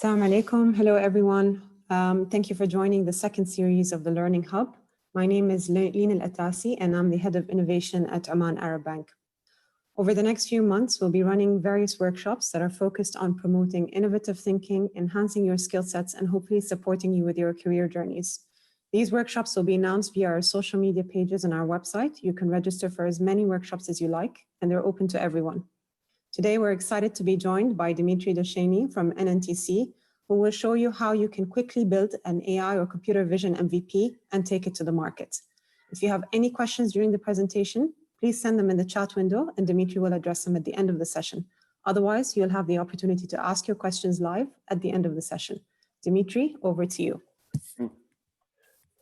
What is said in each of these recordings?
Assalamu alaikum. Hello, everyone. Thank you for joining the second series of the Learning Hub. My name is Lina Al-Atasi, and I'm the Head of Innovation at Oman Arab Bank. Over the next few months, we'll be running various workshops that are focused on promoting innovative thinking, enhancing your skill sets, and hopefully supporting you with your career journeys. These workshops will be announced via our social media pages and our website. You can register for as many workshops as you like, and they're open to everyone. Today, we're excited to be joined by Dmitry Doshaniy from NNTC, who will show you how you can quickly build an AI or computer vision MVP and take it to the market. If you have any questions during the presentation, please send them in the chat window and Dmitry will address them at the end of the session. Otherwise, you'll have the opportunity to ask your questions live at the end of the session. Dmitry, over to you.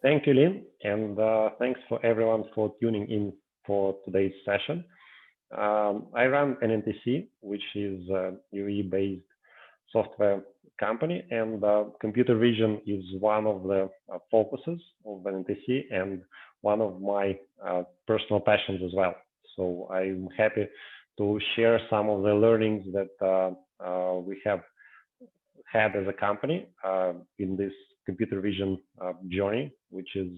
Thank you, Lynn, and thanks for everyone for tuning in for today's session. I run NNTC, which is a UAE-based software company, and computer vision is one of the focuses of NNTC and one of my personal passions as well. So I'm happy to share some of the learnings that we have had as a company in this computer vision journey, which is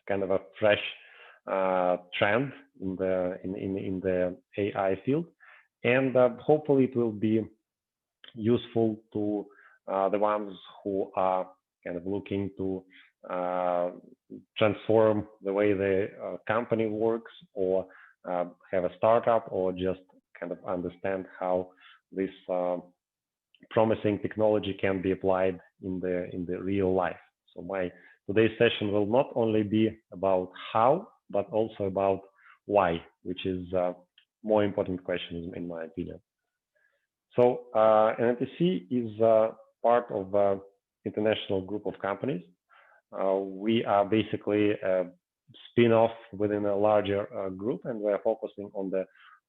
kind of a fresh trend in the AI field, and hopefully it will be useful to the ones who are kind of looking to transform the way the company works, or have a startup, or just kind of understand how this promising technology can be applied in the real life. So my today's session will not only be about how, but also about why, which is a more important question in my opinion. So NNTC is part of an international group of companies. We are basically a spin-off within a larger group, and we are focusing on the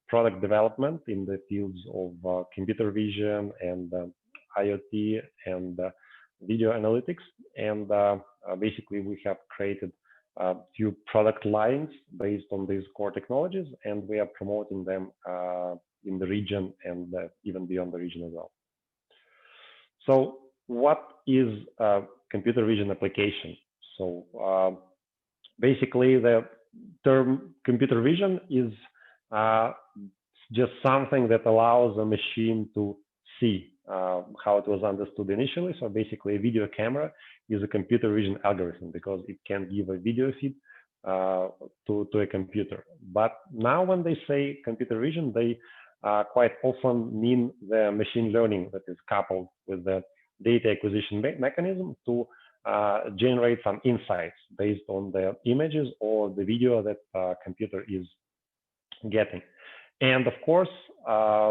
product development in the fields of computer vision and IoT and video analytics. And basically we have created a few product lines based on these core technologies, and we are promoting them in the region and even beyond the region as well. So what is a computer vision application? So basically the term computer vision is just something that allows a machine to see how it was understood initially. So basically a video camera is a computer vision algorithm because it can give a video feed to a computer. But now when they say computer vision, they quite often mean the machine learning that is coupled with the data acquisition mechanism to generate some insights based on the images or the video that computer is getting. And of course,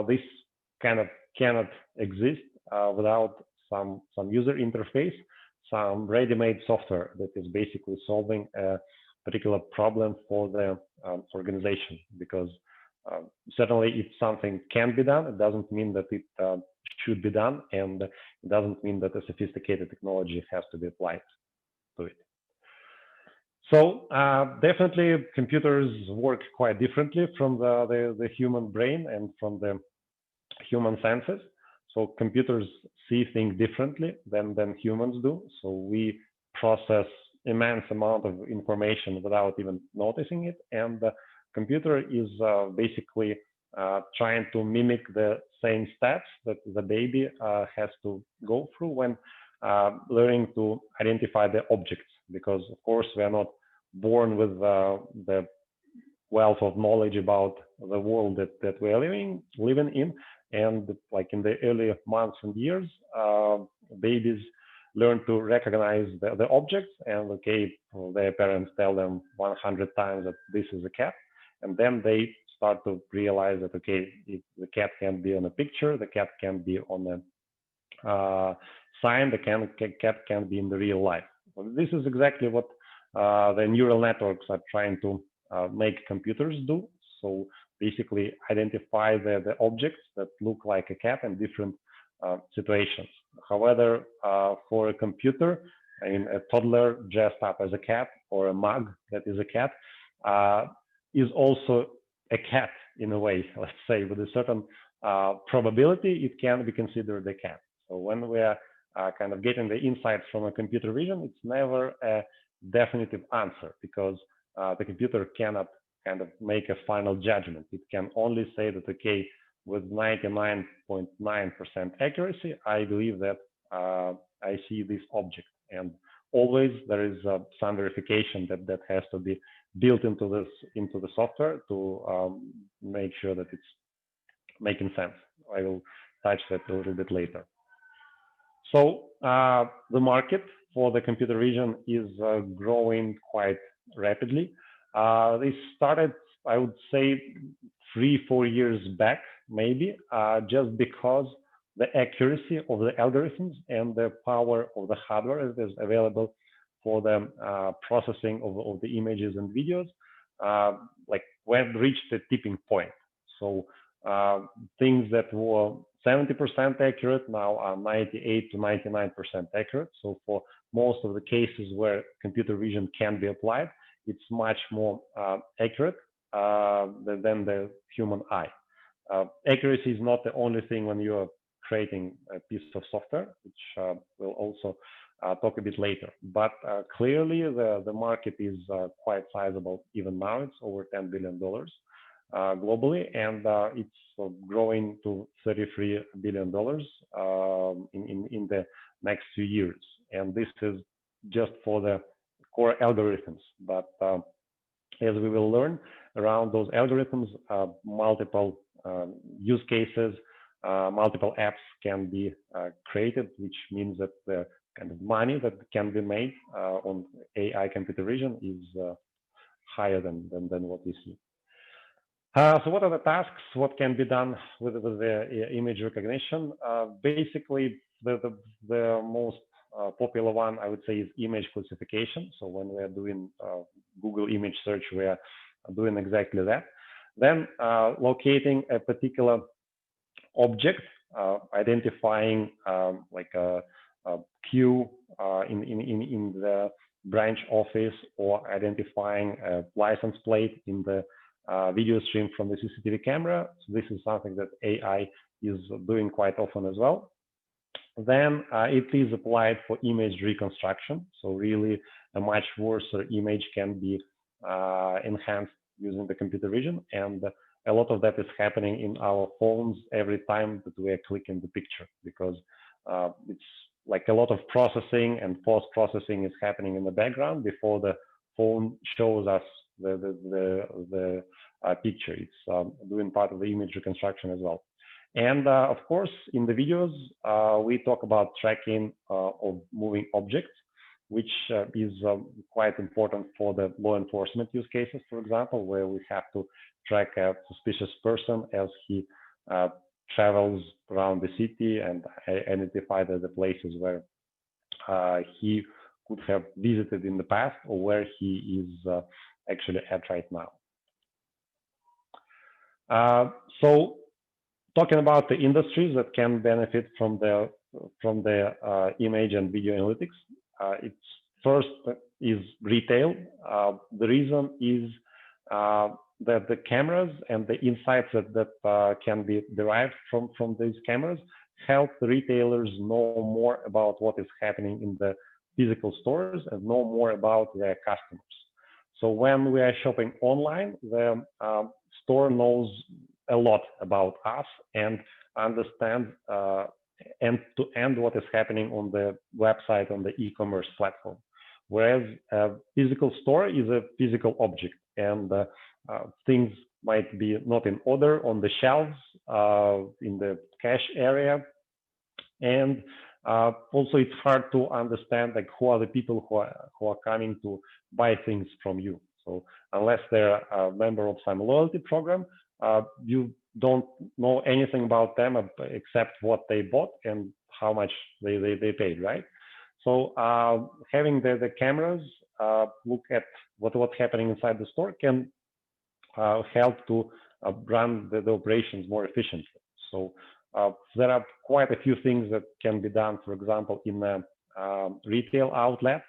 this kind of cannot exist without some user interface, some ready-made software that is basically solving a particular problem for the organization. Because certainly if something can be done, it doesn't mean that it should be done, and it doesn't mean that a sophisticated technology has to be applied to it. So definitely computers work quite differently from the human brain and from the human senses. So computers see things differently than humans do. So we process immense amount of information without even noticing it. And the computer is basically trying to mimic the same steps that the baby has to go through when learning to identify the objects. Because of course we are not born with the wealth of knowledge about the world that we are living in. And like in the early months and years, babies learn to recognize the objects, and okay, their parents tell them 100 times that this is a cat, and then they start to realize that okay, if the cat can be on a picture, the cat can be on a sign, the cat can be in the real life. Well, this is exactly what the neural networks are trying to make computers do. So basically identify the objects that look like a cat in different situations. However, for a computer, I mean, a toddler dressed up as a cat or a mug that is a cat is also a cat in a way, let's say, with a certain probability, it can be considered a cat. So when we are kind of getting the insights from a computer vision, it's never a definitive answer, because the computer cannot kind of make a final judgment. It can only say that, okay, with 99.9% accuracy, I believe that I see this object. And always there is some verification that has to be built into the software to make sure that it's making sense. I will touch that a little bit later. So the market for the computer vision is growing quite rapidly. This started, I would say, 3-4 years back, maybe, just because the accuracy of the algorithms and the power of the hardware that is available for the processing of the images and videos, like when reached a tipping point. So things that were 70% accurate now are 98 to 99% accurate. So for most of the cases where computer vision can be applied, it's much more accurate than the human eye. Accuracy is not the only thing when you are creating a piece of software, which we'll also talk a bit later. But clearly the market is quite sizable. Even now it's over $10 billion globally, and it's growing to $33 billion in the next few years. And this is just for the core algorithms. But as we will learn, around those algorithms, multiple use cases, multiple apps can be created, which means that the kind of money that can be made on AI computer vision is higher than what we see. So what are the tasks? What can be done with the image recognition? Basically, the most popular one, I would say, is image classification. So when we are doing Google image search, we are doing exactly that. Then locating a particular object, identifying like a queue in the branch office, or identifying a license plate in the video stream from the CCTV camera. So this is something that AI is doing quite often as well. Then it is applied for image reconstruction. So really a much worse image can be enhanced using the computer vision. And a lot of that is happening in our phones every time that we are clicking the picture, because it's like a lot of processing and post-processing is happening in the background before the phone shows us the picture. It's doing part of the image reconstruction as well. And of course, in the videos, we talk about tracking of moving objects, which is quite important for the law enforcement use cases, for example, where we have to track a suspicious person as he travels around the city and identify the places where he could have visited in the past, or where he is actually at right now. So talking about the industries that can benefit from the image and video analytics, it's first is retail. The reason is that the cameras and the insights that can be derived from these cameras help the retailers know more about what is happening in the physical stores and know more about their customers. So when we are shopping online, the store knows a lot about us and understands end-to-end what is happening on the website, on the e-commerce platform. Whereas a physical store is a physical object, and things might be not in order on the shelves, in the cash area. And also it's hard to understand like who are the people who are coming to buy things from you. So unless they're a member of some loyalty program, you don't know anything about them except what they bought and how much they paid, right? So having the cameras look at what's happening inside the store can help to run the operations more efficiently. So there are quite a few things that can be done, for example, in a retail outlet,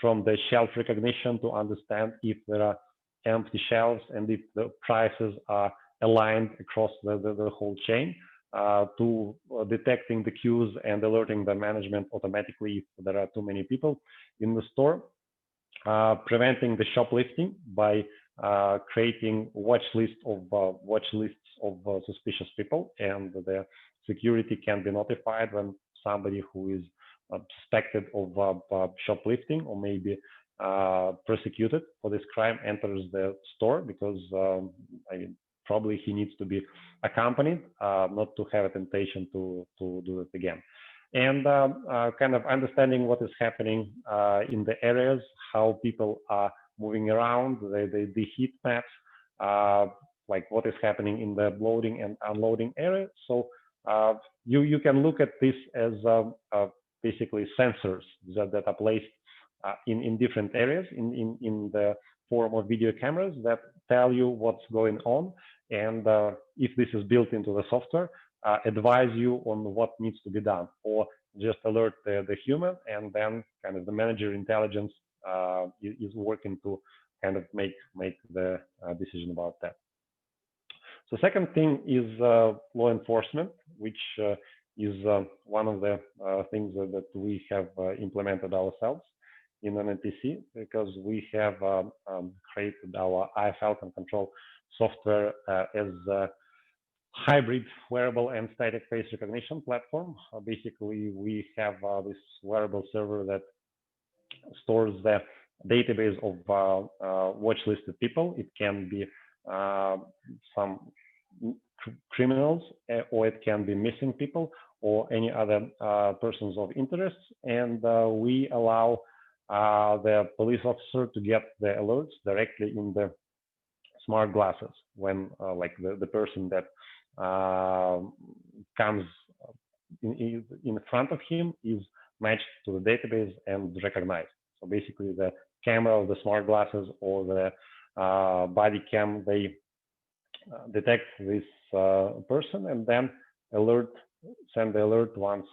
from the shelf recognition to understand if there are empty shelves and if the prices are aligned across the whole chain. to detecting the queues and alerting the management automatically if there are too many people in the store, preventing the shoplifting by creating watch lists of suspicious people, and the security can be notified when somebody who is suspected of shoplifting or maybe prosecuted for this crime enters the store, because I mean, probably he needs to be accompanied, not to have a temptation to do it again. And kind of understanding what is happening in the areas, how people are moving around, the heat maps, like what is happening in the loading and unloading area. So you can look at this as basically sensors that are placed in different areas in the form of video cameras that tell you what's going on, and if this is built into the software, advise you on what needs to be done, or just alert the human, and then kind of the manager intelligence is working to kind of make the decision about that. So second thing is law enforcement, which is one of the things that we have implemented ourselves in NNTC, because we have created our health and control software as a hybrid wearable and static face recognition platform. Basically, we have this wearable server that stores the database of watch-listed people. It can be some criminals, or it can be missing people, or any other persons of interest. And we allow the police officer to get the alerts directly in the smart glasses when like the person that comes in front of him is matched to the database and recognized. So basically the camera of the smart glasses or the body cam, they detect this person and then send the alert once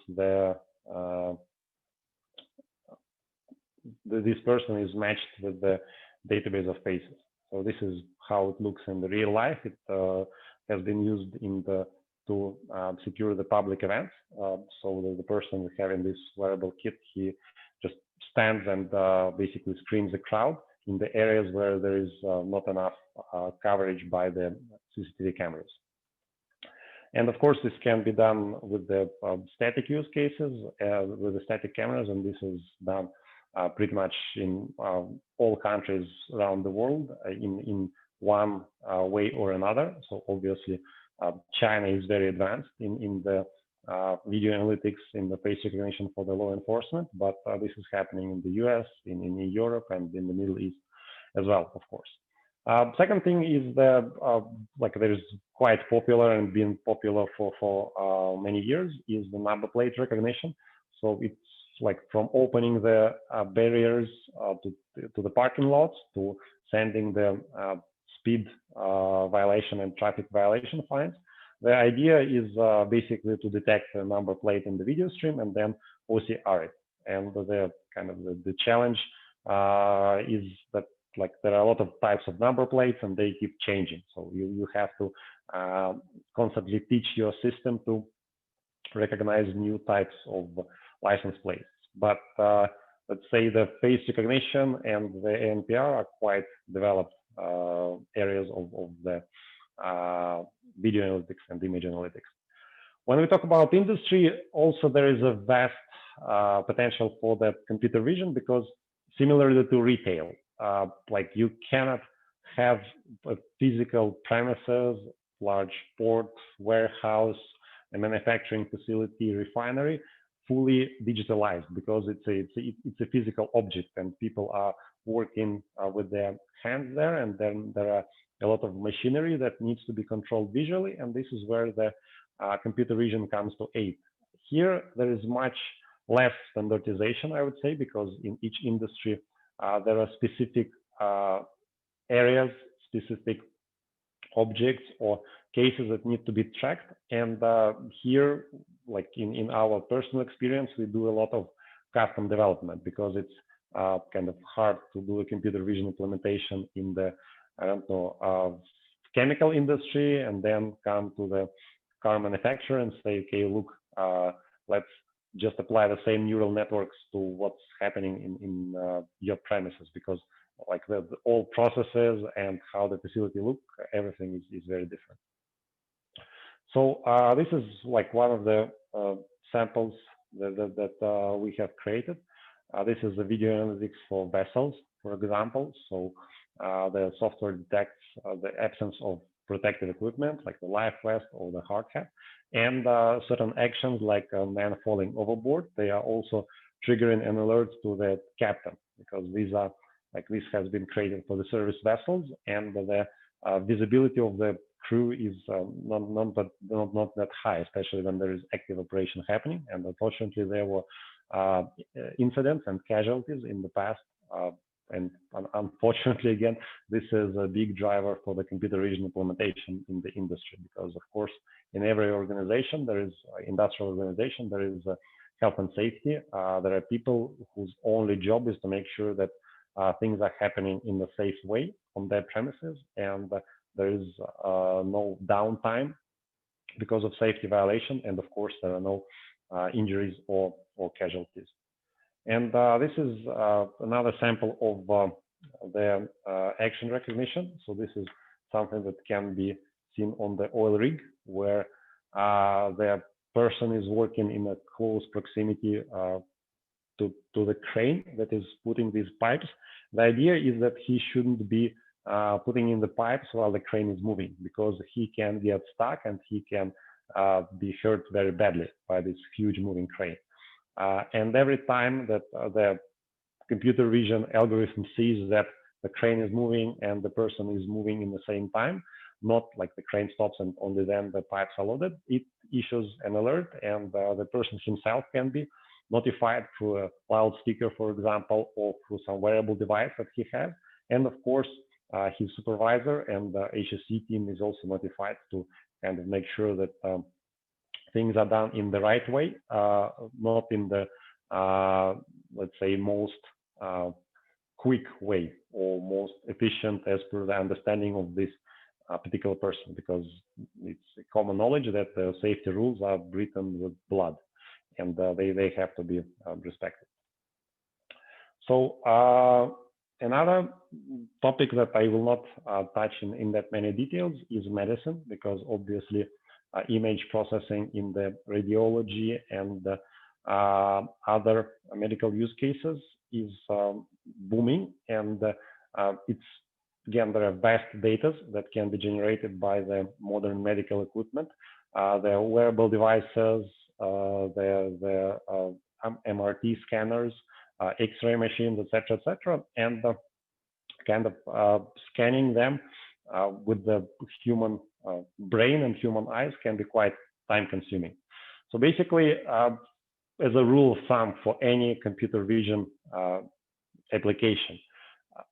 this person is matched with the database of faces. So this is how it looks in the real life. It has been used to secure the public events. So the person having this wearable kit, he just stands and basically screens the crowd in the areas where there is not enough coverage by the CCTV cameras. And of course, this can be done with the static use cases, with the static cameras, and this is done pretty much in all countries around the world in one way or another. So obviously, China is very advanced in the video analytics, in the face recognition for the law enforcement, but this is happening in the US, in Europe, and in the Middle East as well, of course. Second thing is like there is quite popular and been popular for many years is the number plate recognition. So it's like from opening the barriers to the parking lots to sending the speed violation and traffic violation fines. The idea is basically to detect a number plate in the video stream and then OCR it. And the kind of the challenge is that like there are a lot of types of number plates and they keep changing. So you have to constantly teach your system to recognize new types of license plates. But let's say the face recognition and the ANPR are quite developed areas of the video analytics and image analytics. When we talk about industry, also there is a vast potential for the computer vision, because similarly to retail, like you cannot have a physical premises, large port, warehouse, a manufacturing facility, refinery, fully digitalized, because it's a physical object and people are working with their hands there, and then there are a lot of machinery that needs to be controlled visually, and this is where the computer vision comes to aid. Here there is much less standardization, I would say, because in each industry there are specific areas, specific objects or cases that need to be tracked. And here, like in our personal experience, we do a lot of custom development, because it's kind of hard to do a computer vision implementation in the, I don't know, chemical industry, and then come to the car manufacturer and say, okay, look, let's just apply the same neural networks to what's happening in your premises, because like the all processes and how the facility look, everything is very different. So this is like one of the samples that we have created. This is a video analytics for vessels, for example. So the software detects the absence of protective equipment, like the life vest or the hard hat, and certain actions like a man falling overboard. They are also triggering an alert to the captain, because these are like this has been created for the service vessels, and the visibility of the crew is not that high, especially when there is active operation happening. And unfortunately, there were incidents and casualties in the past. And unfortunately, again, this is a big driver for the computer vision implementation in the industry, because of course, in every organization, there is industrial organization, there is health and safety. There are people whose only job is to make sure that things are happening in a safe way on their premises, and there is no downtime because of safety violation, and of course there are no injuries or casualties. And this is another sample of the action recognition. So this is something that can be seen on the oil rig, where the person is working in a close proximity to the crane that is putting these pipes. The idea is that he shouldn't be putting in the pipes while the crane is moving, because he can get stuck and he can be hurt very badly by this huge moving crane. And every time that the computer vision algorithm sees that the crane is moving and the person is moving in the same time, not like the crane stops and only then the pipes are loaded, it issues an alert, and the person himself can be notified through a loudspeaker, for example, or through some wearable device that he has. And of course, his supervisor and the HSE team is also notified to kind of make sure that things are done in the right way, not in the, let's say, most quick way or most efficient as per the understanding of this particular person, because it's common knowledge that the safety rules are written with blood, and they have to be respected. So another topic that I will not touch in that many details is medicine, because obviously image processing in the radiology and other medical use cases is booming, and it's, again, there are vast data that can be generated by the modern medical equipment. The wearable devices, the MRT scanners, X-ray machines, etc., and kind of scanning them with the human brain and human eyes can be quite time-consuming. So basically, as a rule of thumb for any computer vision application,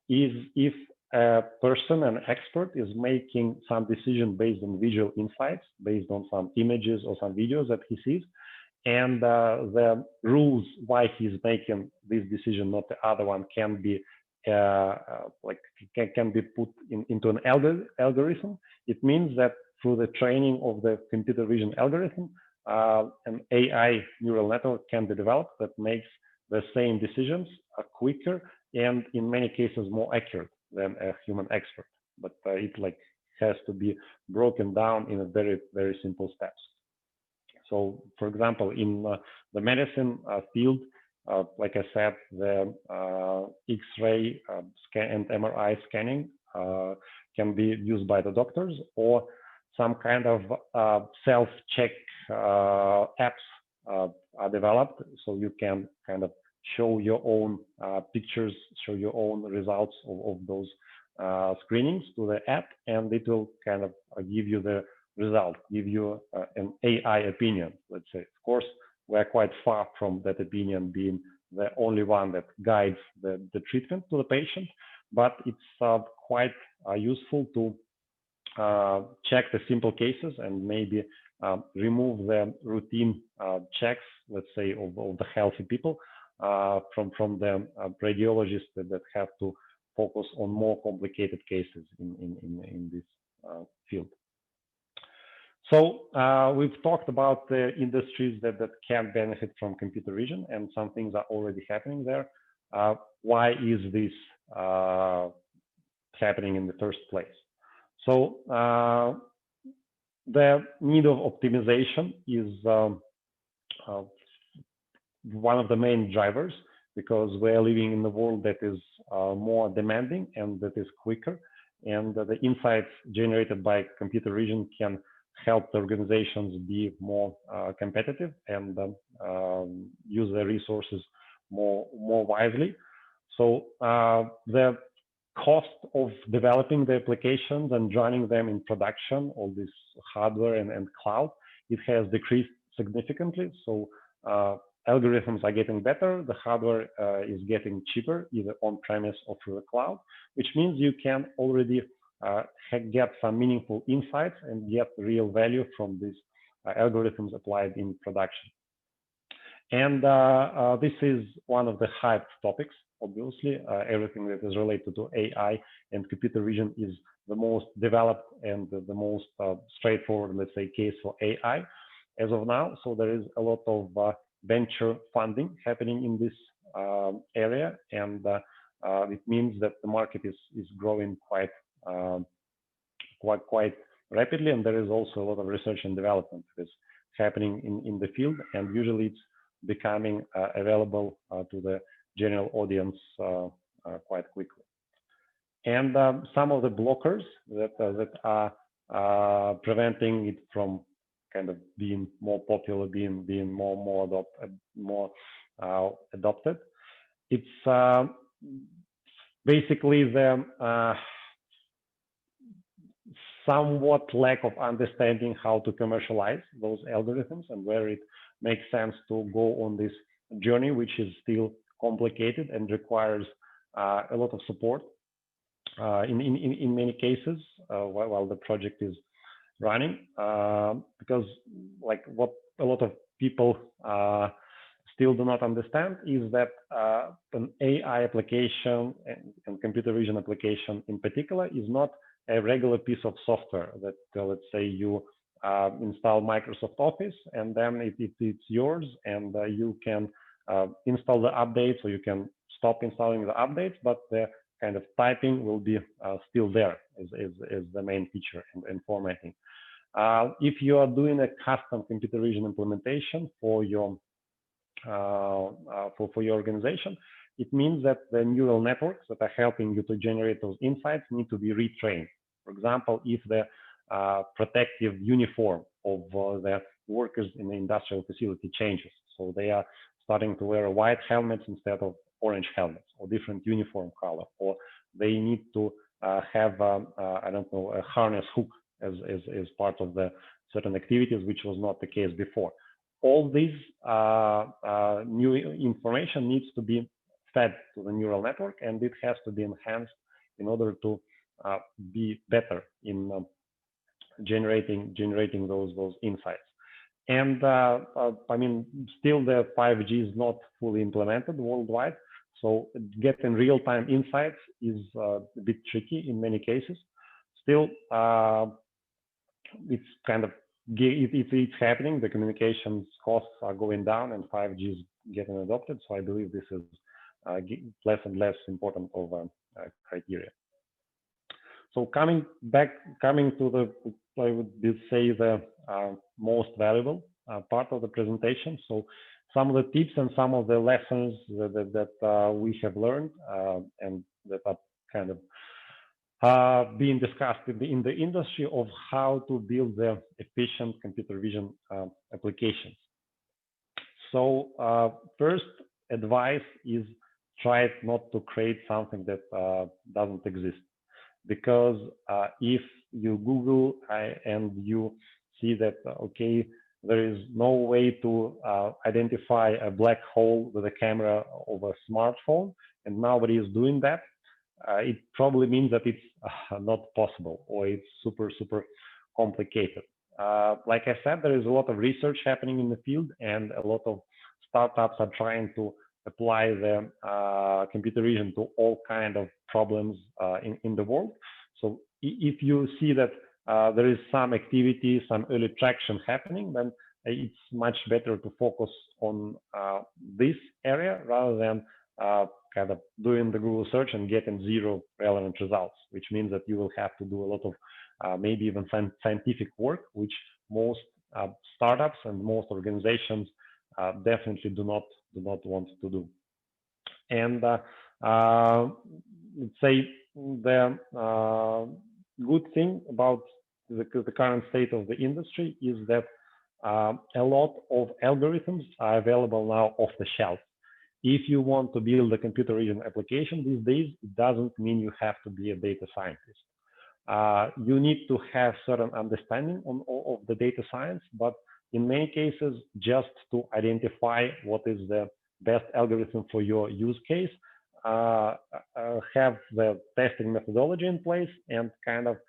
is if a person, an expert, is making some decision based on visual insights, based on some images or some videos that he sees, and the rules why he's making this decision, not the other one, can be can be put into an algorithm. It means that through the training of the computer vision algorithm, an AI neural network can be developed that makes the same decisions quicker and in many cases more accurate than a human expert. But it has to be broken down in a very, very simple steps. So, for example, in the medicine field, like I said, the X-ray scan and MRI scanning can be used by the doctors, or some kind of self-check apps are developed, so you can kind of show your own pictures, show your own results of those screenings to the app, and it will kind of give you the result, give you an AI opinion, let's say. Of course, we're quite far from that opinion being the only one that guides the treatment to the patient, but it's quite useful to check the simple cases and maybe remove the routine checks, let's say, of the healthy people from the radiologists that have to focus on more complicated cases in this field. So we've talked about the industries that can benefit from computer vision, and some things are already happening there. Why is this happening in the first place? So the need of optimization is one of the main drivers, because we're living in a world that is more demanding and that is quicker, and the insights generated by computer vision can help the organizations be more competitive and use their resources more wisely. So the cost of developing the applications and running them in production, all this hardware and cloud, it has decreased significantly. So algorithms are getting better, the hardware is getting cheaper, either on-premise or through the cloud, which means you can already get some meaningful insights and get real value from these algorithms applied in production. And this is one of the hyped topics, obviously. Everything that is related to AI and computer vision is the most developed and the most straightforward, let's say, case for AI as of now. So there is a lot of venture funding happening in this area, and it means that the market is growing quite rapidly, and there is also a lot of research and development that is happening in the field, and usually it's becoming available to the general audience quite quickly. And some of the blockers that are preventing it from kind of being more popular, being more adopted, it's basically the somewhat lack of understanding how to commercialize those algorithms and where it makes sense to go on this journey, which is still complicated and requires a lot of support in many cases while the project is running, because like what a lot of people still do not understand is that an AI application and computer vision application in particular is not a regular piece of software that, let's say, you install Microsoft Office and then it's yours, and you can install the updates, or you can stop installing the updates, but the kind of typing will be still there as the main feature and formatting. If you are doing a custom computer vision implementation for your organization, it means that the neural networks that are helping you to generate those insights need to be retrained. For example, if the protective uniform of the workers in the industrial facility changes, so they are starting to wear white helmets instead of orange helmets, or different uniform color, or they need to have I don't know, a harness hook as part of the certain activities, which was not the case before. All this new information needs to be fed to the neural network, and it has to be enhanced in order to be better in generating those insights. And I mean, still the 5G is not fully implemented worldwide, so getting real-time insights is a bit tricky in many cases. Still, it's kind of it's happening. The communications costs are going down, and 5G is getting adopted. So I believe this is less and less important of a criteria. So coming to the, I would say, the most valuable part of the presentation. So some of the tips and some of the lessons that we have learned and that are kind of being discussed in the industry of how to build the efficient computer vision applications. So first advice is try not to create something that doesn't exist. Because if you Google and you see that, okay, there is no way to identify a black hole with a camera of a smartphone, and nobody is doing that, it probably means that it's not possible, or it's super complicated. Like I said, there is a lot of research happening in the field, and a lot of startups are trying to apply the computer vision to all kind of problems in the world. So if you see that there is some activity, some early traction happening, then it's much better to focus on this area rather than kind of doing the Google search and getting zero relevant results, which means that you will have to do a lot of maybe even scientific work, which most startups and most organizations definitely do not want to do. And let's say the good thing about the current state of the industry is that a lot of algorithms are available now off the shelf. If you want to build a computer vision application these days, it doesn't mean you have to be a data scientist. You need to have certain understanding of the data science, but in many cases, just to identify what is the best algorithm for your use case, have the testing methodology in place, and kind of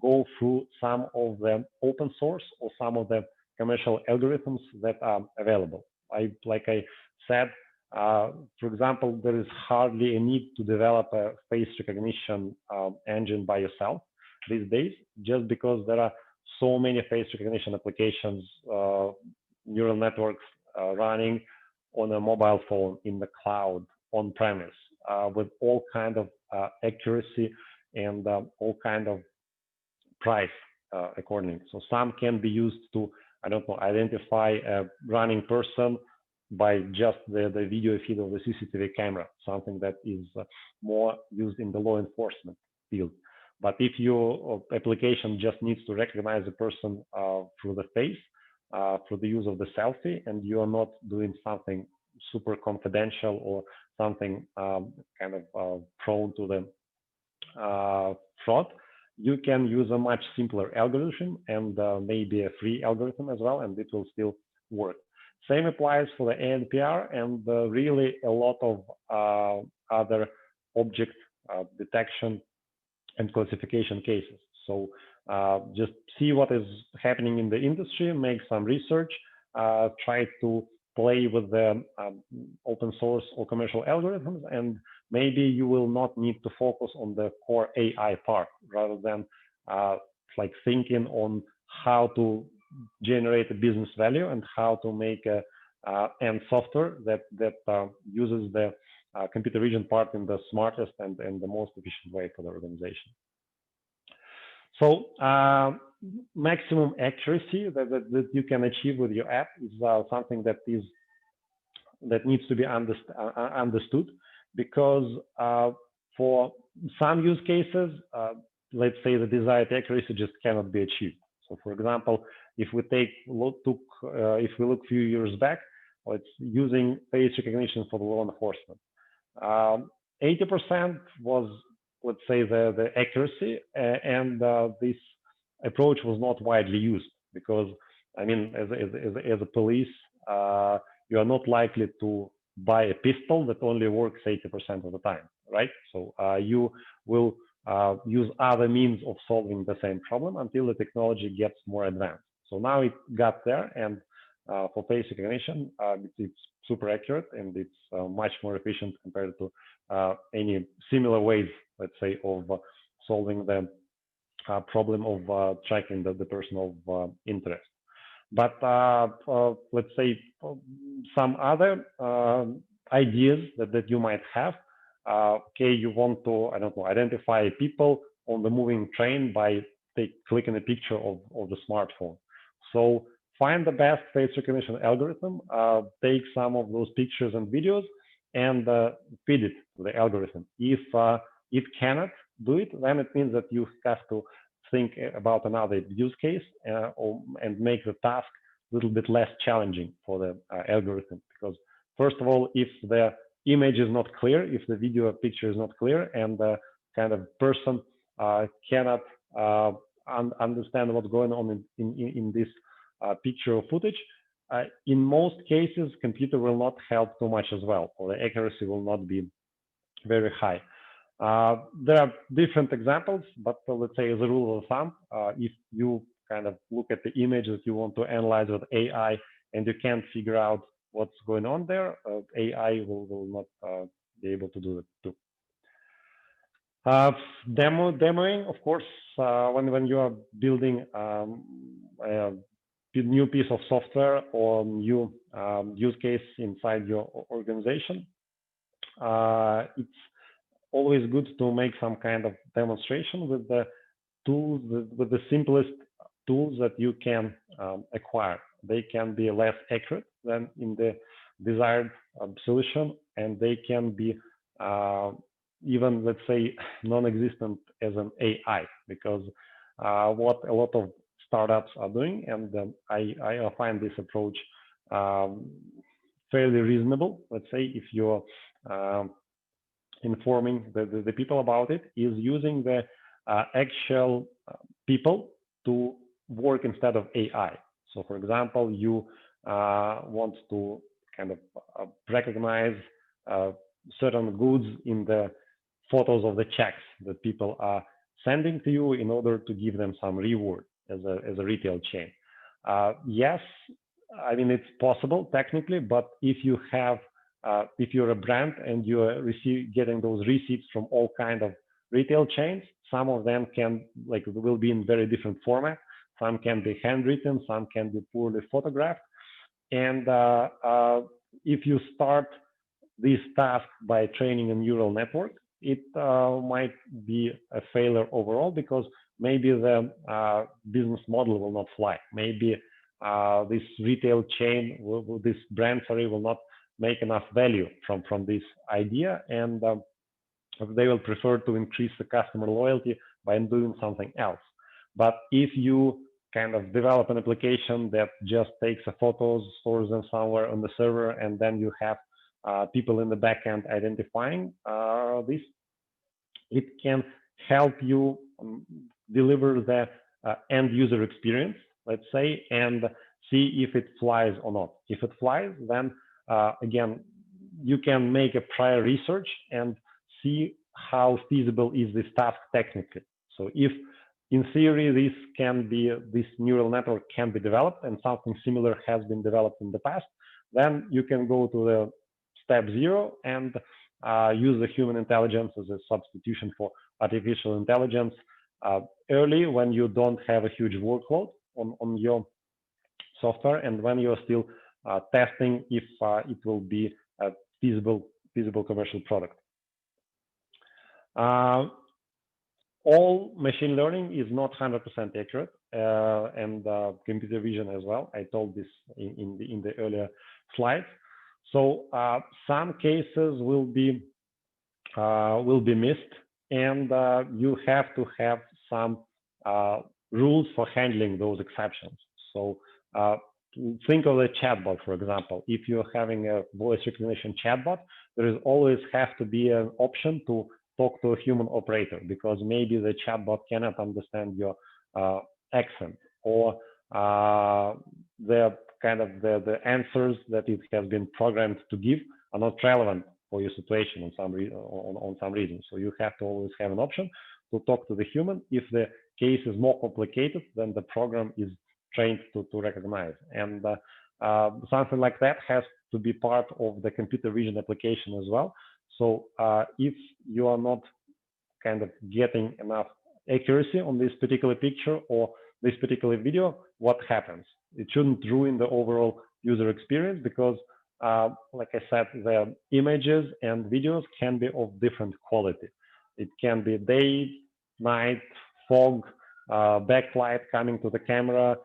go through some of the open source or some of the commercial algorithms that are available. Like I said, for example, there is hardly a need to develop a face recognition engine by yourself these days, just because there are so many face recognition applications, neural networks running on a mobile phone, in the cloud, on premise, with all kind of accuracy and all kind of price accordingly. So some can be used to, I don't know, identify a running person by just the video feed of the CCTV camera, something that is more used in the law enforcement field. But if your application just needs to recognize a person through the face, through the use of the selfie, and you are not doing something super confidential or something kind of prone to the fraud, you can use a much simpler algorithm and maybe a free algorithm as well, and it will still work. Same applies for the ANPR and really a lot of other object detection and classification cases. So just see what is happening in the industry, make some research, try to play with the open source or commercial algorithms, and maybe you will not need to focus on the core AI part, rather than like thinking on how to generate a business value and how to make a end software that uses the computer vision part in the smartest and the most efficient way for the organization. So maximum accuracy that you can achieve with your app is something that needs to be understood, because for some use cases, let's say the desired accuracy just cannot be achieved. So, for example, if we look a few years back, it's using face recognition for the law enforcement. 80% was, let's say, the accuracy, and this approach was not widely used, because, I mean, as a police, you are not likely to buy a pistol that only works 80% of the time, right? So you will use other means of solving the same problem until the technology gets more advanced. So now it got there, and for face recognition, it's super accurate, and it's much more efficient compared to any similar ways, let's say, of solving the problem of tracking the person of interest. But let's say some other ideas that you might have. Okay, you want to, I don't know, identify people on the moving train by clicking a picture of the smartphone. So find the best face recognition algorithm, take some of those pictures and videos, and feed it to the algorithm. If it cannot do it, then it means that you have to think about another use case and make the task a little bit less challenging for the algorithm. Because first of all, if the image is not clear, if the video or picture is not clear, and the kind of person cannot understand what's going on in this picture or footage, in most cases, computer will not help too much as well, or the accuracy will not be very high. There are different examples, but let's say as a rule of thumb, if you kind of look at the image that you want to analyze with AI and you can't figure out what's going on there, AI will not be able to do it too. Demoing, of course, when you are building a new piece of software or new use case inside your organization, it's always good to make some kind of demonstration with the tools, with the simplest tools that you can acquire. They can be less accurate than in the desired solution, and they can be even, let's say, non-existent as an AI, because what a lot of startups are doing, and I find this approach fairly reasonable. Let's say if you're informing the people about it, is using the actual people to work instead of AI. So, for example, you want to kind of recognize certain goods in the photos of the checks that people are sending to you in order to give them some reward as a retail chain. Yes, I mean, it's possible technically, but if you have, if you're a brand and you're getting those receipts from all kind of retail chains, some of them will be in very different format. Some can be handwritten, some can be poorly photographed. And if you start this task by training a neural network, it might be a failure overall, because maybe the business model will not fly. Maybe this retail chain, this brand, will not make enough value from this idea, and they will prefer to increase the customer loyalty by doing something else. But if you kind of develop an application that just takes the photos, stores them somewhere on the server, and then you have people in the backend identifying this, it can help you deliver the end user experience, let's say, and see if it flies or not. If it flies, then again, you can make a prior research and see how feasible is this task technically. So if in theory this neural network can be developed and something similar has been developed in the past, then you can go to the step 0 and use the human intelligence as a substitution for artificial intelligence early, when you don't have a huge workload on your software, and when you're still testing if it will be a feasible commercial product. All machine learning is not 100% accurate, and computer vision as well. I told this in the earlier slides. So some cases will be missed, and you have to have some rules for handling those exceptions. So think of a chatbot, for example. If you're having a voice recognition chatbot, there is always have to be an option to talk to a human operator, because maybe the chatbot cannot understand your accent, or the answers that it has been programmed to give are not relevant for your situation on some reason. So you have to always have an option to talk to the human. If the case is more complicated, then the program is trained to recognize. And something like that has to be part of the computer vision application as well. So if you are not kind of getting enough accuracy on this particular picture or this particular video, what happens? It shouldn't ruin the overall user experience, because like I said, the images and videos can be of different quality. It can be day, night, fog, backlight coming to the camera,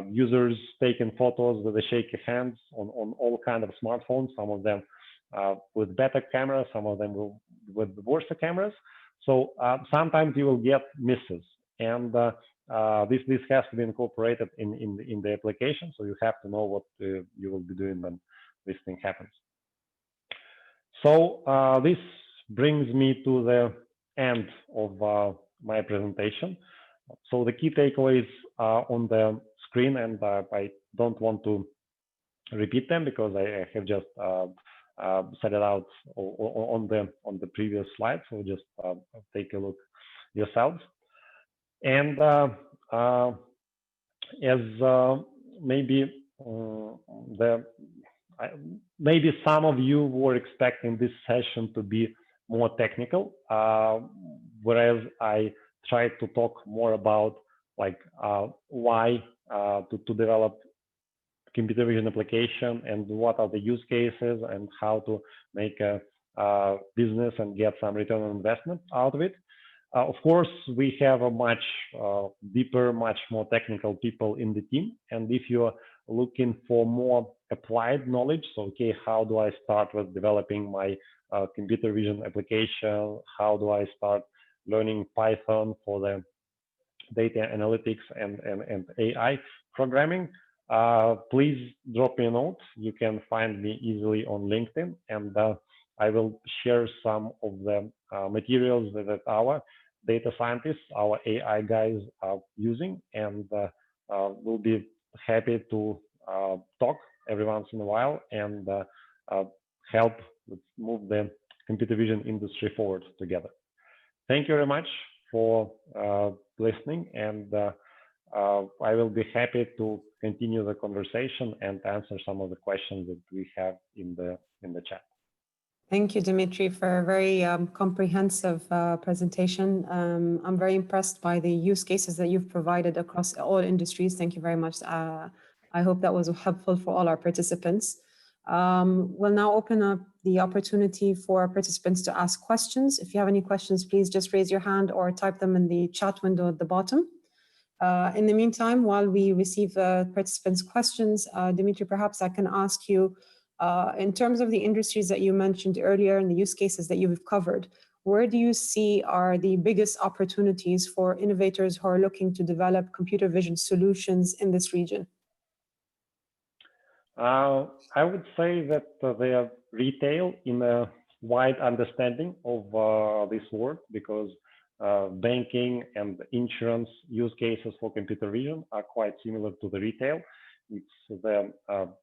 users taking photos with the shaky hands on all kind of smartphones, some of them with better cameras, some of them with worse cameras. So sometimes you will get misses, and this has to be incorporated in the application. So you have to know what you will be doing when this thing happens. So this brings me to the end of my presentation. So the key takeaways are on the screen, and I don't want to repeat them because I have just set it out on the previous slide. So just take a look yourselves. And as maybe maybe some of you were expecting this session to be more technical, whereas I try to talk more about like why to develop computer vision application and what are the use cases and how to make a business and get some return on investment out of it. Of course, we have a much deeper, much more technical people in the team. And if you're looking for more applied knowledge, so, okay, how do I start with developing my computer vision application? How do I start learning Python for the data analytics and AI programming? Please drop me a note. You can find me easily on LinkedIn, and I will share some of the materials that our data scientists, our AI guys are using, and we'll be happy to talk every once in a while and help move the computer vision industry forward together. Thank you very much for listening, and I will be happy to continue the conversation and answer some of the questions that we have in the chat. Thank you, Dmitry, for a very comprehensive presentation. I'm very impressed by the use cases that you've provided across all industries. Thank you very much. I hope that was helpful for all our participants. We'll now open up the opportunity for participants to ask questions. If you have any questions, please just raise your hand or type them in the chat window at the bottom. In the meantime, while we receive participants' questions, Dmitry, perhaps I can ask you, in terms of the industries that you mentioned earlier and the use cases that you've covered, where do you see are the biggest opportunities for innovators who are looking to develop computer vision solutions in this region? I would say that they are retail in a wide understanding of this word, because banking and insurance use cases for computer vision are quite similar to the retail. It's the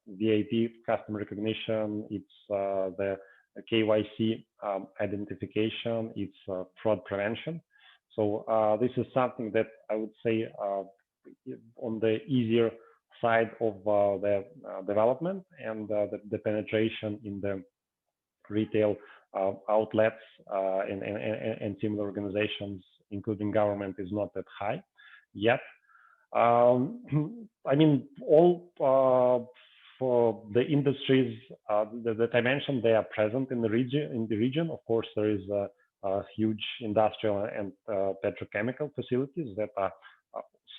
VAT customer recognition, it's the KYC identification, it's fraud prevention. So this is something that I would say on the easier side of the development, and the penetration in the retail outlets and similar organizations, including government, is not that high yet. I mean, all for the industries that I mentioned, they are present in the region. Of course, there is a huge industrial and petrochemical facilities that are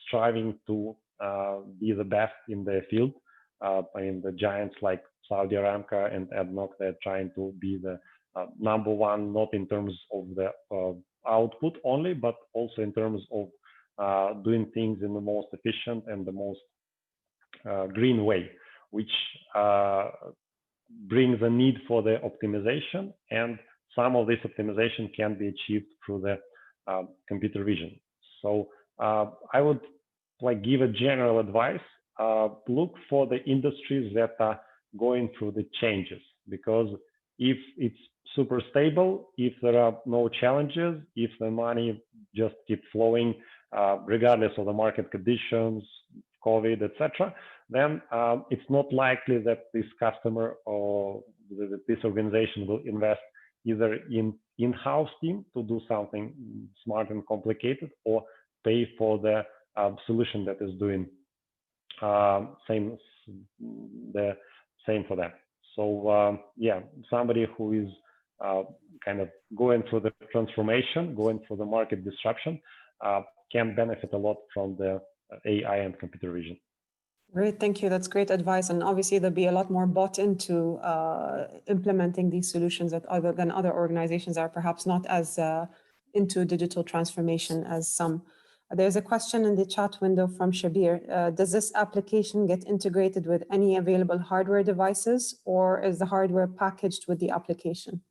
striving to be the best in their field. I mean, the giants like Saudi Aramco and ADNOC, they're trying to be the number one, not in terms of the output only, but also in terms of doing things in the most efficient and the most green way, which brings a need for the optimization, and some of this optimization can be achieved through the computer vision. So I would give a general advice: look for the industries that are going through the changes, because if it's super stable, if there are no challenges, if the money just keeps flowing regardless of the market conditions, COVID, etc., then it's not likely that this customer or this organization will invest either in in-house team to do something smart and complicated, or pay for the solution that is doing the same for them. So yeah, somebody who is kind of going through the transformation, going through the market disruption, can benefit a lot from the AI and computer vision. Great, thank you. That's great advice. And obviously there'll be a lot more bought into implementing these solutions than other organizations are perhaps not as into digital transformation as some. There's a question in the chat window from Shabir. Does this application get integrated with any available hardware devices, or is the hardware packaged with the application?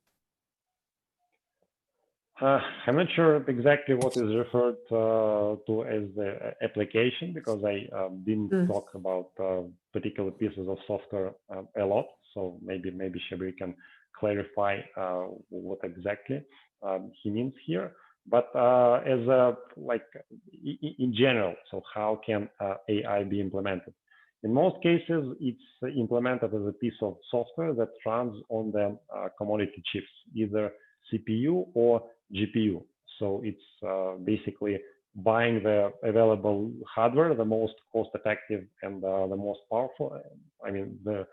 I'm not sure exactly what is referred to as the application, because I didn't talk about particular pieces of software a lot. So maybe Shabir can clarify what exactly he means here. But as in general, so how can AI be implemented? In most cases, it's implemented as a piece of software that runs on the commodity chips, either CPU or GPU. So it's basically buying the available hardware, the most cost-effective and the most powerful. I mean, the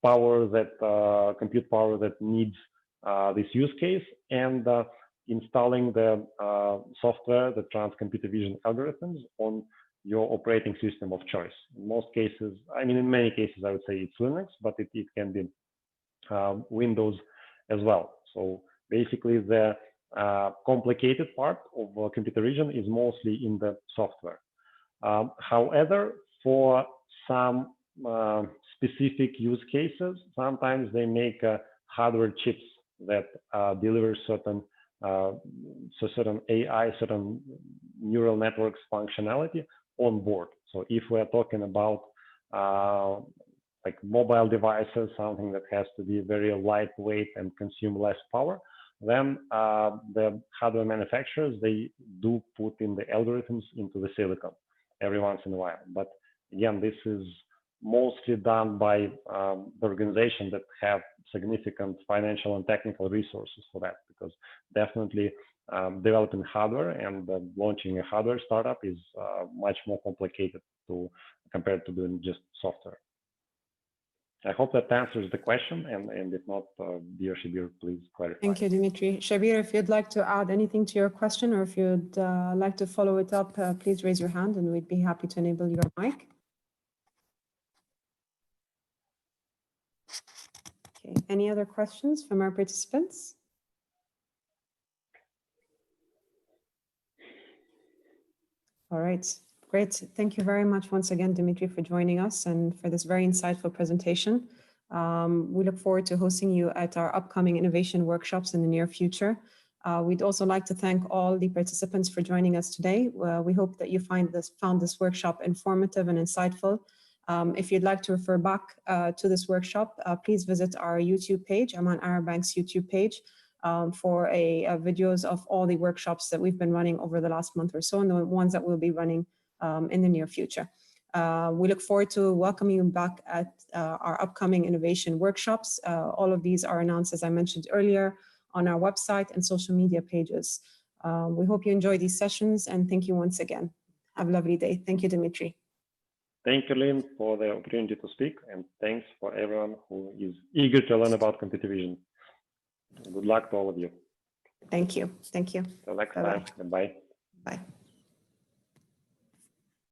power that compute power that needs this use case, and installing the software that runs computer vision algorithms on your operating system of choice. In most cases, I mean, in many cases, I would say it's Linux, but it can be Windows as well. So basically, the complicated part of computer vision is mostly in the software. However, for some specific use cases, sometimes they make hardware chips that deliver certain AI, certain neural networks functionality on board. So if we're talking about like mobile devices, something that has to be very lightweight and consume less power, then the hardware manufacturers, they do put in the algorithms into the silicon every once in a while. But again, this is mostly done by the organization that have significant financial and technical resources for that, because definitely developing hardware and launching a hardware startup is much more complicated compared to doing just software. I hope that answers the question, and if not, dear Shabir, please clarify. Thank you, Dmitry. Shabir, if you'd like to add anything to your question, or if you'd like to follow it up, please raise your hand and we'd be happy to enable your mic. Okay, any other questions from our participants? All right, great. Thank you very much once again, Dmitry, for joining us and for this very insightful presentation. We look forward to hosting you at our upcoming innovation workshops in the near future. We'd also like to thank all the participants for joining us today. We hope that you found this workshop informative and insightful. If you'd like to refer back to this workshop, please visit our YouTube page, Aman Arab Bank's YouTube page, for videos of all the workshops that we've been running over the last month or so, and the ones that we'll be running in the near future. We look forward to welcoming you back at our upcoming innovation workshops. All of these are announced, as I mentioned earlier, on our website and social media pages. We hope you enjoy these sessions, and thank you once again. Have a lovely day. Thank you, Dmitry. Thank you, Lynn, for the opportunity to speak, and thanks for everyone who is eager to learn about computer vision. Good luck to all of you. Thank you. Thank you. Till next time. Bye. Bye.